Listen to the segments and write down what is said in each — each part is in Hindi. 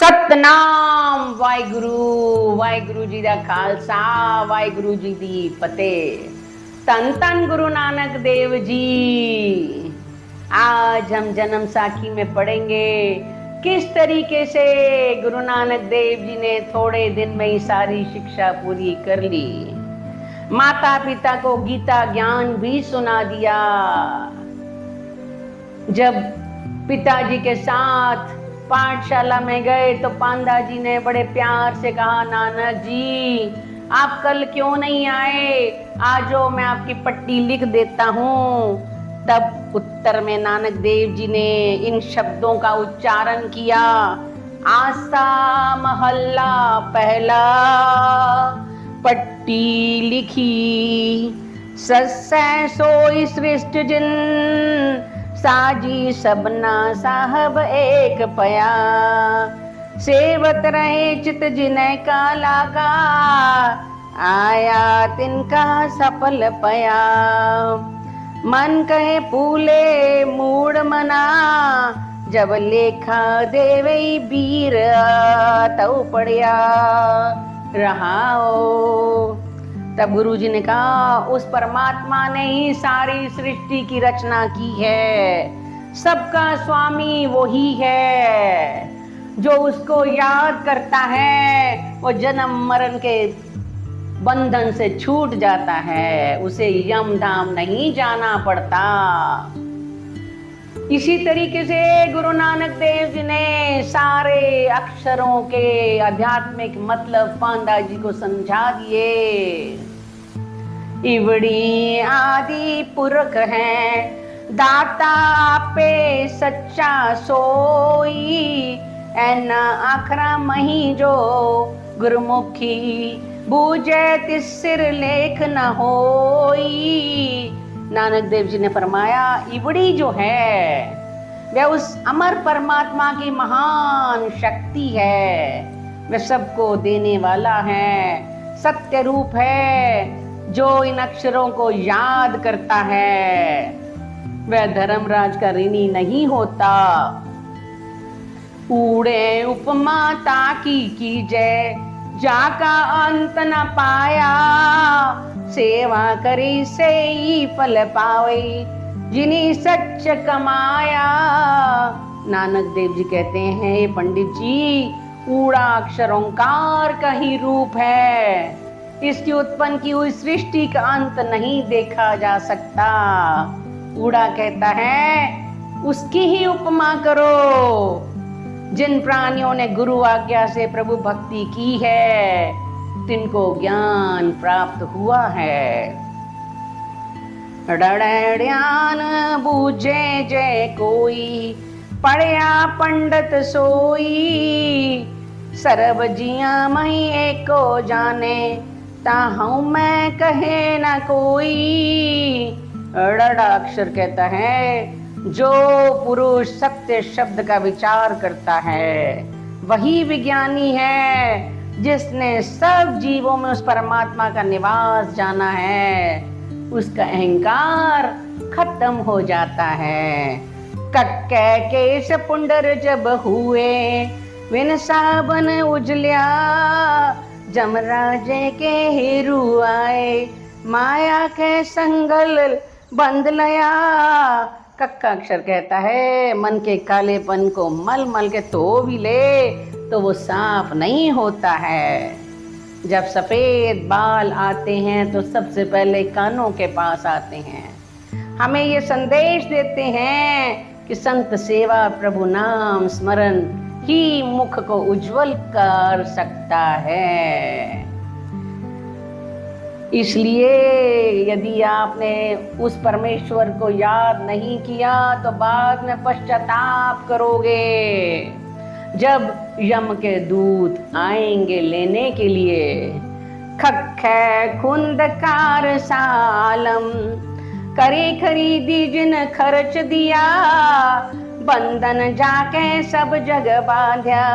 सतनाम वाहिगुरु जी दा खालसा वाहिगुरु जी दी फतेह। तन तन गुरु नानक देव जी। आज हम जन्म साखी में पढ़ेंगे किस तरीके से गुरु नानक देव जी ने थोड़े दिन में ही सारी शिक्षा पूरी कर ली। माता पिता को गीता ज्ञान भी सुना दिया। जब पिताजी के साथ पाठशाला में गए तो पांडा जी ने बड़े प्यार से कहा, नानक जी आप कल क्यों नहीं आए, आजो मैं आपकी पट्टी लिख देता हूँ। तब उत्तर में नानक देव जी ने इन शब्दों का उच्चारण किया, आसा महल्ला पहला पट्टी लिखी, सस्सै सोई सृष्ट जिन साजी सबना साहब एक पया, सेवत रहे चित जिन्हें का लागा, आया तिनका सफल पया। मन कहे फूले मूड मना, जब लेखा देवे बीर तऊ पड़िया रहाओ। तब गुरु जी ने कहा, उस परमात्मा ने ही सारी सृष्टि की रचना की है। सबका स्वामी वही है। जो उसको याद करता है वो जन्म मरण के बंधन से छूट जाता है, उसे यम धाम नहीं जाना पड़ता। इसी तरीके से गुरु नानक देव जी ने सारे अक्षरों के आध्यात्मिक मतलब पांडा जी को समझा दिए। इवड़ी आदि पुरख है, दाता पे सच्चा सोई, ऐना आखरा मही जो गुरुमुखी, बूझे तिस सिर लेख न होई। नानक देव जी ने फरमाया, इवड़ी जो है वह उस अमर परमात्मा की महान शक्ति है। वह सबको देने वाला है, सत्य रूप है। जो इन अक्षरों को याद करता है वह धर्मराज का ऋणी नहीं होता। ऊड़े उपमा ताकी कीजय, जाका अंत न पाया, सेवा करी से ही फल पावे, जिन्हीं सच कमाया। नानक देव जी कहते हैं, ये पंडित जी, ऊड़ा अक्षर ओंकार का ही रूप है। इसकी उत्पन्न की हुई सृष्टि का अंत नहीं देखा जा सकता। ऊड़ा कहता है, उसकी ही उपमा करो। जिन प्राणियों ने गुरु आज्ञा से प्रभु भक्ति की है, तिनको ज्ञान प्राप्त हुआ है। ड्यान बूझे जय कोई, पढ़या पंडित सोई, सरब जिया मही एको जाने, ताहू मैं कहे न कोई। अड़ा अक्षर कहता है, जो पुरुष सत्य शब्द का विचार करता है वही विज्ञानी है। जिसने सब जीवों में उस परमात्मा का निवास जाना है, उसका अहंकार खत्म हो जाता है। कक्के केश पुंडर जब हुए, विन साबन उजल्या, जमराजे के हेरू आए, माया के संगल बंध लया। कक्का अक्षर कहता है, मन के कालेपन को मल मल के धो भी ले तो वो साफ नहीं होता है। जब सफेद बाल आते हैं तो सबसे पहले कानों के पास आते हैं। हमें ये संदेश देते हैं कि संत सेवा प्रभु नाम स्मरण ही मुख को उज्जवल कर सकता है। इसलिए यदि आपने उस परमेश्वर को याद नहीं किया तो बाद में पश्चाताप करोगे। जब यम के दूत आएंगे लेने के लिए, खख्खे खुंदकार सालम, करे खरीदी जिन खर्च दिया, बंधन जाके सब जग बांध्या,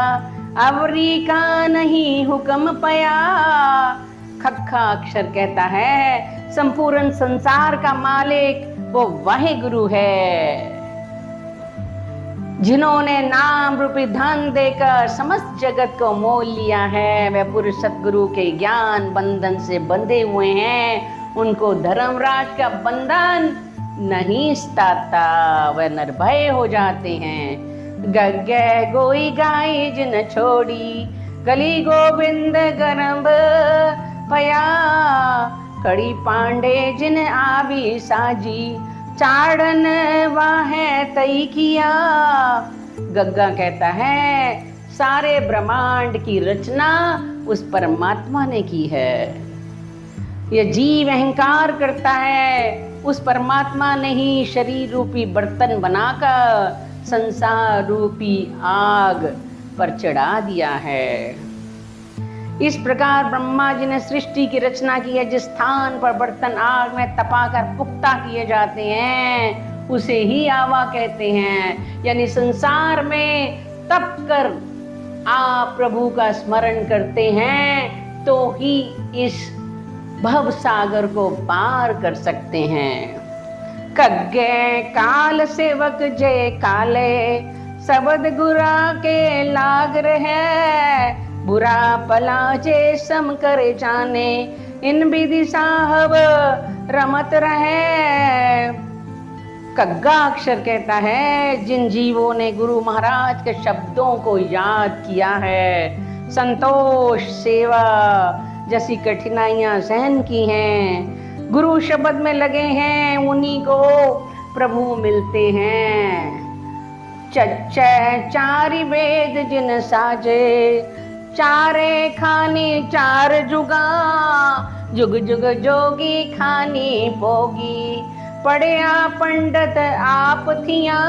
अवरी का नहीं हुक्म पया। खक्खा अक्षर कहता है, संपूर्ण संसार का मालिक वो वाहिगुरु है। जिन्होंने नाम रूपी धन देकर समस्त जगत को मोल लिया है, वे पुरुष सतगुरु के ज्ञान बंधन से बंधे हुए हैं। उनको धर्मराज का बंधन नहीं सताता, वह निर्भय हो जाते हैं। गग्गे गोई गाय जिन छोड़ी, गली गोविंद गरब पया, कड़ी पांडे जिन आवी साजी, चाड़न वाहे तई किया। गग्गा कहता है सारे ब्रह्मांड की रचना उस परमात्मा ने की है। यह जीव अहंकार करता है, उस परमात्मा ने ही शरीर रूपी बर्तन बनाकर संसार रूपी आग पर चढ़ा दिया है। इस प्रकार ब्रह्मा जी ने सृष्टि की रचना की है। जिस स्थान पर बर्तन आग में तपाकर पुख्ता किए जाते हैं उसे ही आवा कहते हैं। यानी संसार में तप कर आप प्रभु का स्मरण करते हैं तो ही इस भव सागर को पार कर सकते हैं। कग्गे काल सेवक जय काले, सबद गुरा के लाग रहे, बुरा पला जे सम करे जाने, इन विधि साहब रमत रहे। कग्गा अक्षर कहता है जिन जीवों ने गुरु महाराज के शब्दों को याद किया है, संतोष सेवा जैसी कठिनाइयां सहन की हैं, गुरु शब्द में लगे हैं, उन्हीं को प्रभु मिलते हैं। चच्चे चारि वेद जिन साजे, चारे खानी चार जुगा, जुग जुग जोगी खानी भोगी, पढ़िया पंडित आप थिया।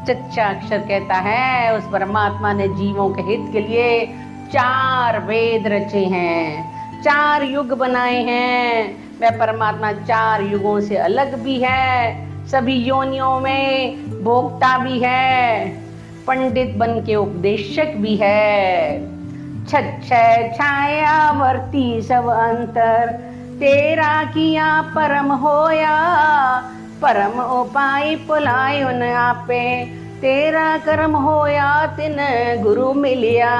चच्चा अक्षर कहता है उस परमात्मा ने जीवों के हित के लिए 4 वेद रचे हैं, 4 युग बनाए हैं। वह परमात्मा 4 युगों से अलग भी है, सभी योनियों में भोक्ता भी है, पंडित बन के उपदेशक भी है। छच्छे छाया वर्ती सब अंतर, तेरा किया परम होया, परम उपाय पुलाय उन आपे, तेरा कर्म होया तिन गुरु मिलिया।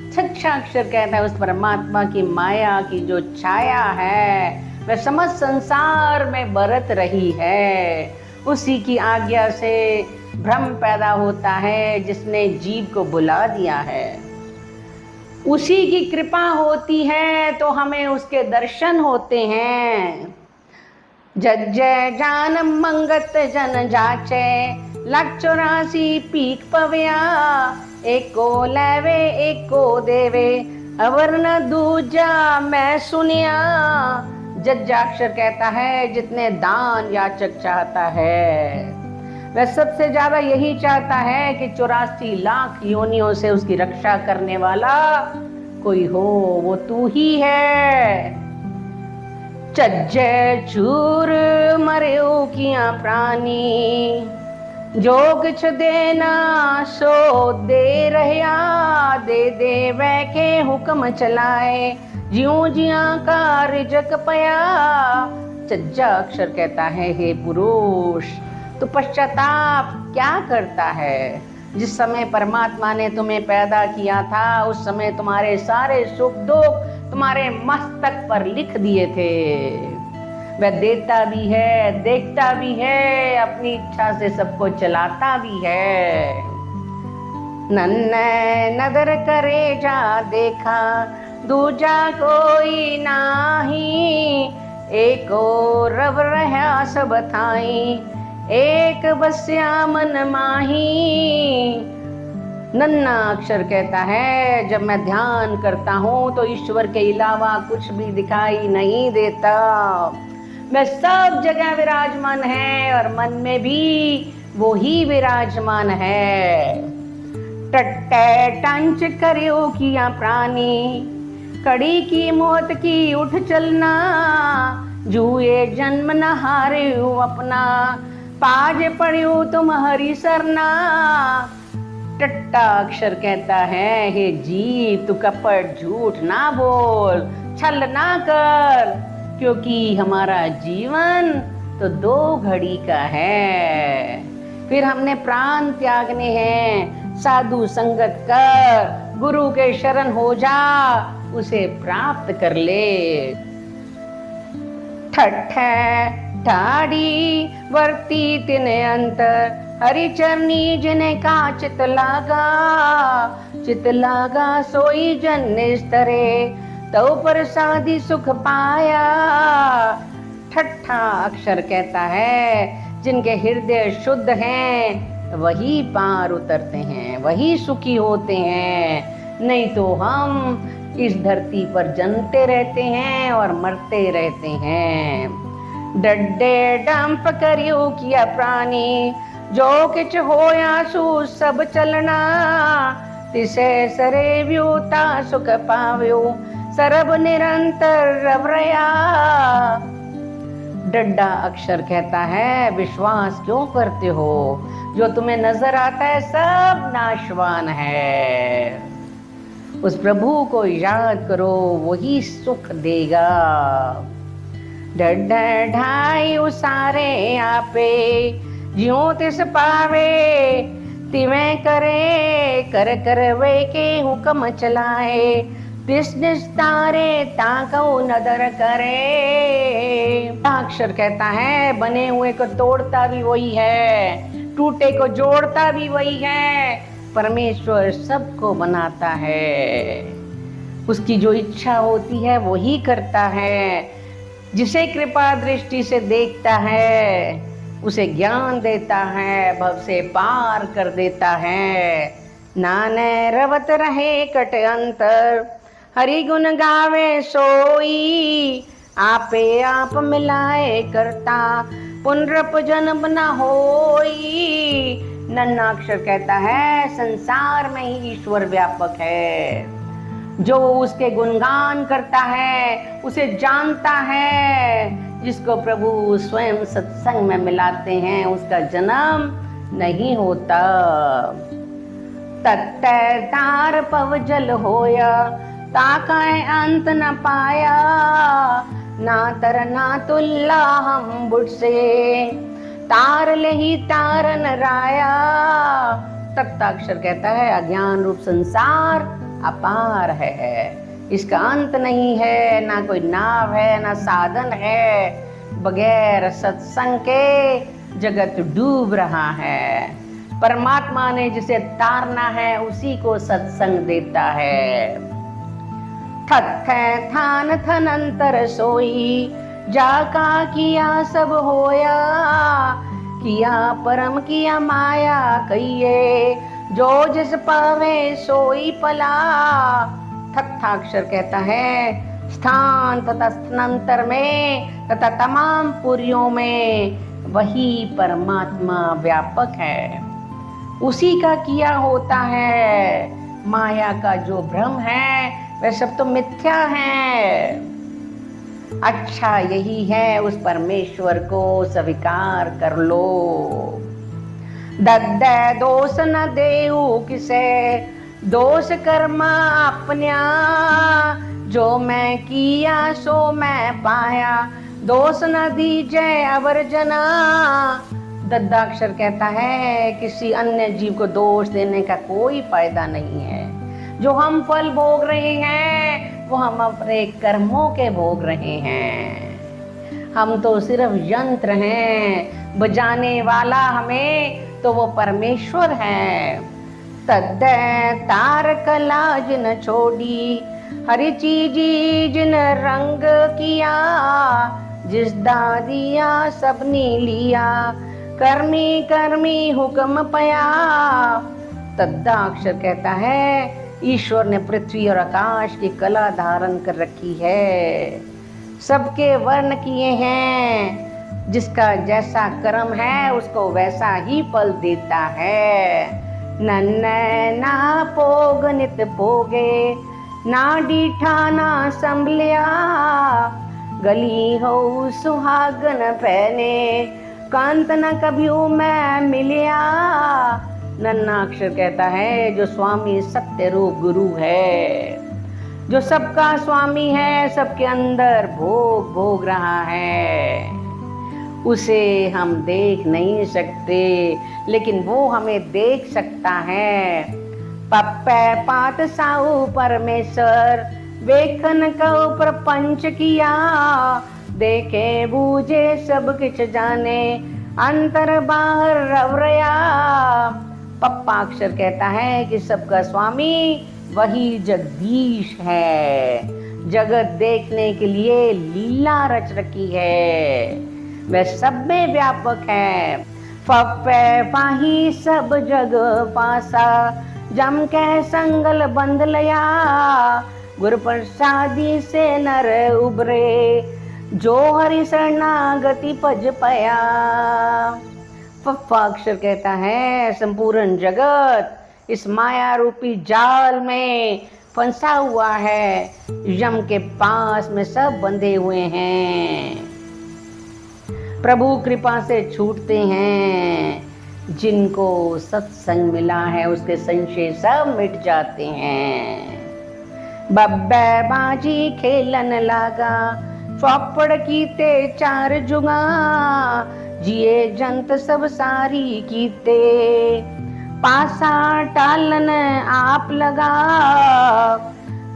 छठा अक्षर कहता है उस परमात्मा की माया की जो छाया है वह समस्त संसार में बरत रही है। उसी की आज्ञा से भ्रम पैदा होता है जिसने जीव को बुला दिया है। उसी की कृपा होती है तो हमें उसके दर्शन होते हैं। जज्जय जान मंगत जन जाचे, 184 पीक पव्या, एको लेवे एको देवे, अवर न दूजा मैं सुनिया। जज्जाक्षर कहता है जितने दान याचक चाहता है वह सबसे ज्यादा यही चाहता है कि 84 लाख योनियों से उसकी रक्षा करने वाला कोई हो, वो तू ही है। चज्जे चूर मरेऊ किया प्राणी, जो किछ देना सो दे रहया, दे दे वह के हुक्म चलाए, ज्यों जिया का रिजक पया। चज्जा अक्षर कहता है हे पुरुष तो पश्चाताप क्या करता है? जिस समय परमात्मा ने तुम्हें पैदा किया था उस समय तुम्हारे सारे सुख दुख तुम्हारे मस्तक पर लिख दिए थे। वह देता भी है, देखता भी है, अपनी इच्छा से सबको चलाता भी है। नन्हे नदर करे जा देखा, दूजा कोई नाही, एको रव रहा सब थाई, एक बस्या मन माही। नन्ना अक्षर कहता है जब मैं ध्यान करता हूँ तो ईश्वर के अलावा कुछ भी दिखाई नहीं देता। वह सब जगह विराजमान है और मन में भी वो ही विराजमान है। टट्टे टंच करियो किया प्राणी, कड़ी की मौत की उठ चलना, जुए जन्म न हारियो अपना, पाज पड़ियो तुम हरि सरना। टट्टा अक्षर कहता है हे जीव तू कपट झूठ ना बोल, छल ना कर, क्योंकि हमारा जीवन तो 2 घड़ी का है। फिर हमने प्राण त्यागने हैं। साधु संगत कर, गुरु के शरण हो जा, उसे प्राप्त कर ले। ठठ ठाड़ी वर्ती तिन अंतर, हरि चरनी जिने का चित लागा सोई जन निस्तरे, तो प्रसादी सुख पाया। ठट्ठा अक्षर कहता है जिनके हृदय शुद्ध हैं वही पार उतरते हैं, वही सुखी होते हैं। नहीं तो हम इस धरती पर जन्मते रहते हैं और मरते रहते हैं। डड्डे डंप करियो किया प्राणी, जो किच होया सु सब चलना, तिसे सरे व्यूता सुख पाव्यो, सरब निरंतर रवरया। डड्डा अक्षर कहता है विश्वास क्यों करते हो, जो तुम्हें नजर आता है सब नाशवान है। उस प्रभु को याद करो, वही सुख देगा। डड्डा ढाई उसारे आपे, ज्यों तिस पावे, तिवें करे कर कर वे के हुक्म चलाए, तिस निस्तारे ताकऊ नदर करे। अक्षर कहता है बने हुए को तोड़ता भी वही है, टूटे को जोड़ता भी वही है। परमेश्वर सबको बनाता है, उसकी जो इच्छा होती है वही करता है। जिसे कृपा दृष्टि से देखता है उसे ज्ञान देता है, भव से पार कर देता है। नाने रवत रहे कट अंतर, हरि गुण गावे सोई, आपे आप मिलाए करता, पुनरप जन्म न होई। नन्नाक्षर कहता है संसार में ही ईश्वर व्यापक है। जो उसके गुणगान करता है उसे जानता है। जिसको प्रभु स्वयं सत्संग में मिलाते हैं उसका जन्म नहीं होता। तत्तै तार पव जल होया, ताकाए अंत न पाया, ना तर ना तुल्ला हम बुढ़ से, तार ले ही तारन राया। तत्ताक्षर कहता है अज्ञान रूप संसार अपार है, इसका अंत नहीं है, ना कोई नाव है ना साधन है। बगैर सत्संग के जगत डूब रहा है। परमात्मा ने जिसे तारना है उसी को सत्संग देता है। थक थान थनंतर सोई, जाका किया सब होया, किया परम किया माया कहिए, जो जिस पावे सोई पला। थक्थाक्षर कहता है स्थान तथा स्थानांतर में तथा तमाम पुरियों में वही परमात्मा व्यापक है, उसी का किया होता है। माया का जो भ्रम है वह सब तो मिथ्या है। अच्छा यही है, उस परमेश्वर को स्वीकार कर लो। दद्दै दोष न देऊ किसे, दोष कर्मा अपन्या, जो मैं किया सो मैं पाया, दोष न दीजे अवर्जना। दद्दाक्षर कहता है किसी अन्य जीव को दोष देने का कोई फायदा नहीं है। जो हम फल भोग रहे हैं वो हम अपने कर्मों के भोग रहे हैं। हम तो सिर्फ यंत्र हैं, बजाने वाला हमें तो वो परमेश्वर है। तद्दै तार कला जिन छोड़ी, हरि चीजी जिन रंग किया, जिस दादिया सबने लिया, कर्मी कर्मी हुक्म पया। तद्दाक्षर कहता है ईश्वर ने पृथ्वी और आकाश की कला धारण कर रखी है, सबके वर्ण किए हैं। जिसका जैसा कर्म है उसको वैसा ही फल देता है। नन्नै ना पोग नित पोगे, ना डीठा ना संभलिया, गली हो सुहागन पहने, कांत न कभीऊ मैं मिलिया। नन्नाक्षर कहता है जो स्वामी सत्य रूप गुरु है, जो सबका स्वामी है, सबके अंदर भोग भोग रहा है, उसे हम देख नहीं सकते, लेकिन वो हमें देख सकता है। पप्पे पात साऊ परमेश्वर वेखन कऊ प्रपंच किया, देखे बूझे सब किछ जाने अंतर बाहर रवरया। पप्पा अक्षर कहता है कि सबका स्वामी वही जगदीश है। जगत देखने के लिए लीला रच रखी है, वह सब में व्यापक है। फफे फाही सब जग पासा, जम के संगल बंद लया, गुरु प्रसादी से नर उबरे, जो हरि शरणागति पज पया। फफ्फा अक्षर कहता है संपूर्ण जगत इस माया रूपी जाल में फंसा हुआ है, यम के पास में सब बंधे हुए हैं। प्रभु कृपा से छूटते हैं, जिनको सत्संग मिला है उसके संशय सब मिट जाते हैं। बब्बे बाजी खेलन लागा, चौपड़ कीते चार जुगा, जिए जंत सब सारी कीते, पासा टालन आप लगा।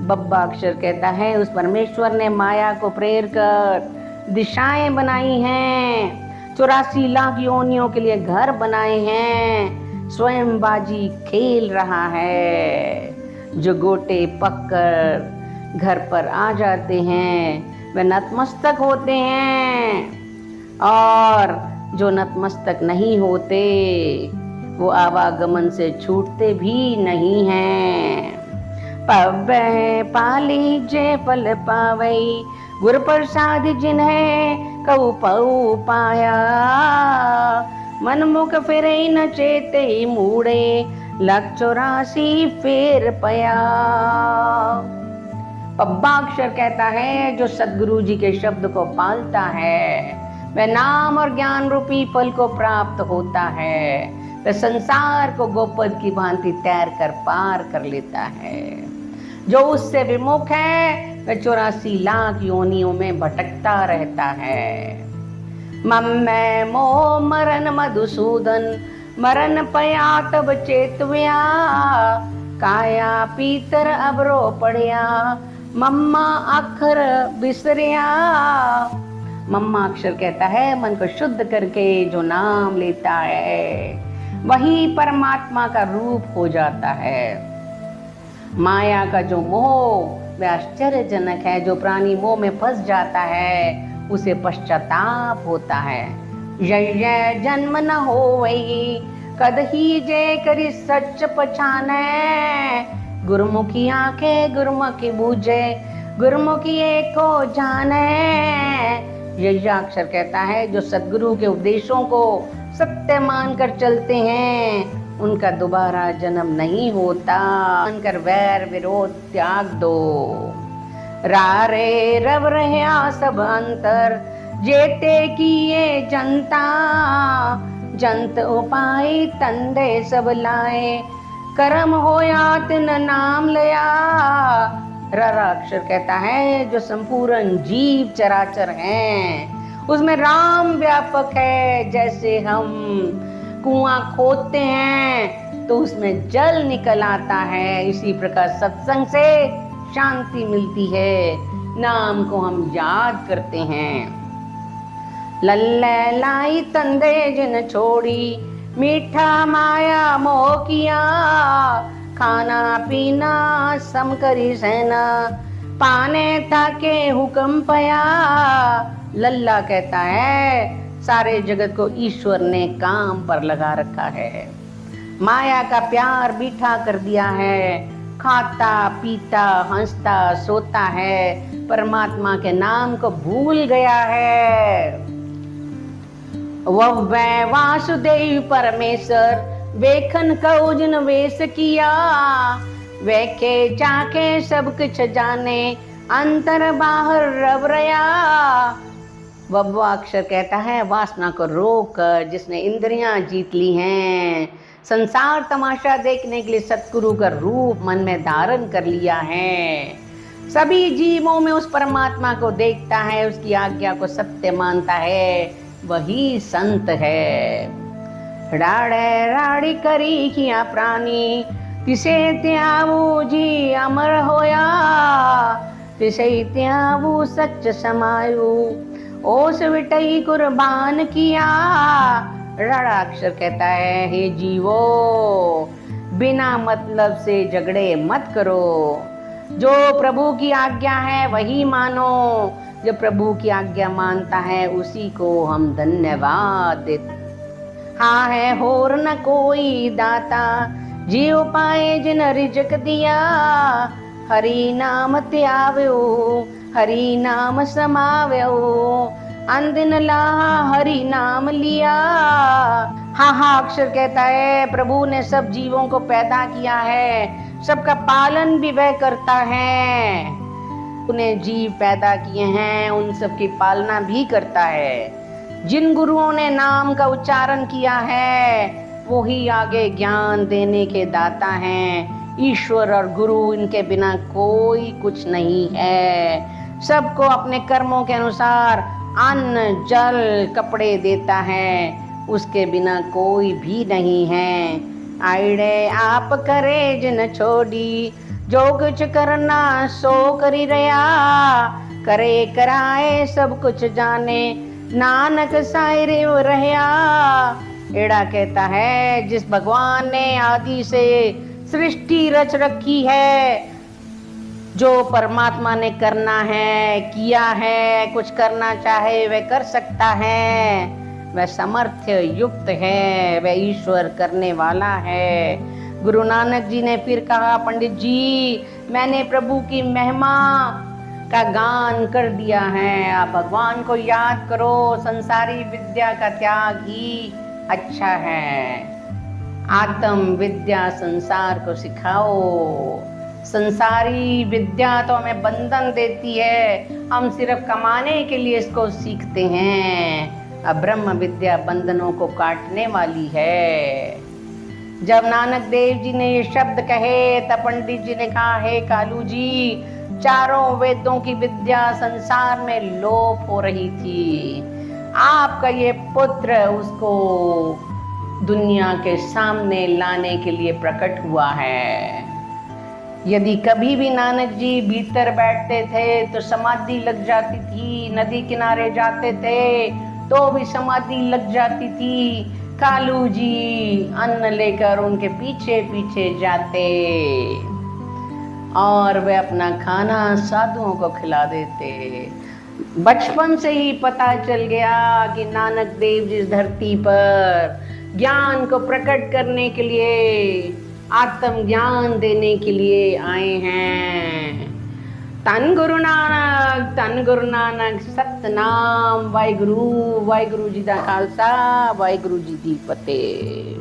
बब्बा अक्षर कहता है उस परमेश्वर ने माया को प्रेर कर दिशाएं बनाई हैं, 84 लाख योनियों के लिए घर बनाए हैं, स्वयं बाजी खेल रहा है। जो गोटे पककर घर पर आ जाते हैं वे नतमस्तक होते हैं, और जो नतमस्तक नहीं होते वो आवागमन से छूटते भी नहीं हैं। पब्बे पाली जे फल पावई, गुर प्रसाद जिन्हें कऊ पऊ पाया, मन मुख फिरे न चेते मूड़े, 184 फेर पया। पब्बा अक्षर कहता है जो सदगुरु जी के शब्द को पालता है वह नाम और ज्ञान रूपी फल को प्राप्त होता है, वह संसार को गोपद की भांति तैर कर पार कर लेता है। जो उससे विमुख है वह 84 लाख योनियों में भटकता रहता है। मम्मे मोह मरन मधुसूदन, मरन पया तब चेतव्या, काया पीतर अबरो पढ़िया, मम्मा अक्षर बिसरिया। मम्मा अक्षर कहता है मन को शुद्ध करके जो नाम लेता है वही परमात्मा का रूप हो जाता है। माया का जो मोह वह आश्चर्यजनक है, जो प्राणी मोह में फंस जाता है उसे पश्चाताप होता है। जय जन्म न हो वही कद ही जय करी सच पछाने, गुरुमुखी आंखें गुरुमुखी बूझे, गुरुमुखी एको जाने। यही अक्षर कहता है जो सद्गुरु के उपदेशों को सत्य मानकर चलते हैं उनका दोबारा जन्म नहीं होता। मानकर वैर विरोध त्याग दो। रारे रव रहा सब अंतर, जेते किए जनता, जंत उपाय तंदे सब लाए, कर्म होया तिन नाम लिया। ररा अक्षर कहता है जो संपूर्ण जीव चराचर हैं उसमें राम व्यापक है। जैसे हम कुआं खोदते हैं तो उसमें जल निकल आता है, इसी प्रकार सत्संग से शांति मिलती है, नाम को हम याद करते हैं। लल्ले लाई तंदे जिन छोड़ी, मीठा माया मोह किया, खाना पीना सम करी सहना, पाने ताके हुक्म पया। लल्ला कहता है सारे जगत को ईश्वर ने काम पर लगा रखा है, माया का प्यार मीठा कर दिया है, खाता पीता हंसता सोता है, परमात्मा के नाम को भूल गया है। वह वासुदेव परमेश्वर वेखन कऊ जिन वेश किया, वेखे चाके सब कुछ जाने, अंतर बाहर रवरया। वब्वा अक्षर कहता है वासना को रोक कर जिसने इंद्रियां जीत ली हैं, संसार तमाशा देखने के लिए सतगुरु का रूप मन में धारण कर लिया है, सभी जीवों में उस परमात्मा को देखता है, उसकी आज्ञा को सत्य मानता है, वही संत है। राड़े राड़ी करी किया प्राणी, तिसे त्यावू जी अमर होया, तिसे त्यावू सच समायु, ओस विटई कुर्बान किया। ऋणाक्षर कहता है, हे जीवो, बिना मतलब से झगड़े मत करो। जो प्रभु की आज्ञा है वही मानो। जो प्रभु की आज्ञा मानता है उसी को हम धन्यवाद देते। हाँ है होर न कोई दाता, जीव पाए जिन रिजक दिया। हरि नाम त्याव्यो, हरि नाम समाव्यो, अंदिन लाहा हरि नाम लिया। हाँ हाँ अक्षर कहता है, प्रभु ने सब जीवों को पैदा किया है, सबका पालन भी वह करता है। उन्हें जीव पैदा किए हैं, उन सब की पालना भी करता है। जिन गुरुओं ने नाम का उच्चारण किया है वो ही आगे ज्ञान देने के दाता हैं। ईश्वर और गुरु, इनके बिना कोई कुछ नहीं है। सबको अपने कर्मों के अनुसार अन्न जल कपड़े देता है, उसके बिना कोई भी नहीं है। आइड़े आप करे जिन छोड़ी, जो कुछ करना सो करी रया। करे कराए सब कुछ जाने, नानक सायरे रहया। एड़ा कहता है, जिस भगवान ने आदि से सृष्टि रच रखी है, जो परमात्मा ने करना है किया है, कुछ करना चाहे वह कर सकता है, वह समर्थ्य युक्त है, वह ईश्वर करने वाला है। गुरु नानक जी ने फिर कहा, पंडित जी मैंने प्रभु की महिमा का गान कर दिया है, आप भगवान को याद करो। संसारी विद्या का त्याग ही अच्छा है। आत्म विद्या संसार को सिखाओ। संसारी विद्या तो हमें बंधन देती है, हम सिर्फ कमाने के लिए इसको सीखते हैं। अब ब्रह्म विद्या बंधनों को काटने वाली है। जब नानक देव जी ने ये शब्द कहे तब पंडित जी ने कहा, हे कालू जी, चारों वेदों की विद्या संसार में लोप हो रही थी, आपका ये पुत्र उसको दुनिया के सामने लाने के लिए प्रकट हुआ है। यदि कभी भी नानक जी भीतर बैठते थे तो समाधि लग जाती थी, नदी किनारे जाते थे तो भी समाधि लग जाती थी। कालू जी अन्न लेकर उनके पीछे पीछे जाते और वे अपना खाना साधुओं को खिला देते। बचपन से ही पता चल गया कि नानक देव जिस धरती पर ज्ञान को प्रकट करने के लिए, आत्म ज्ञान देने के लिए आए हैं। धन गुरु नानक सतनाम। वाहिगुरु जी दा खालसा, वाहिगुरु जी दी फतेह।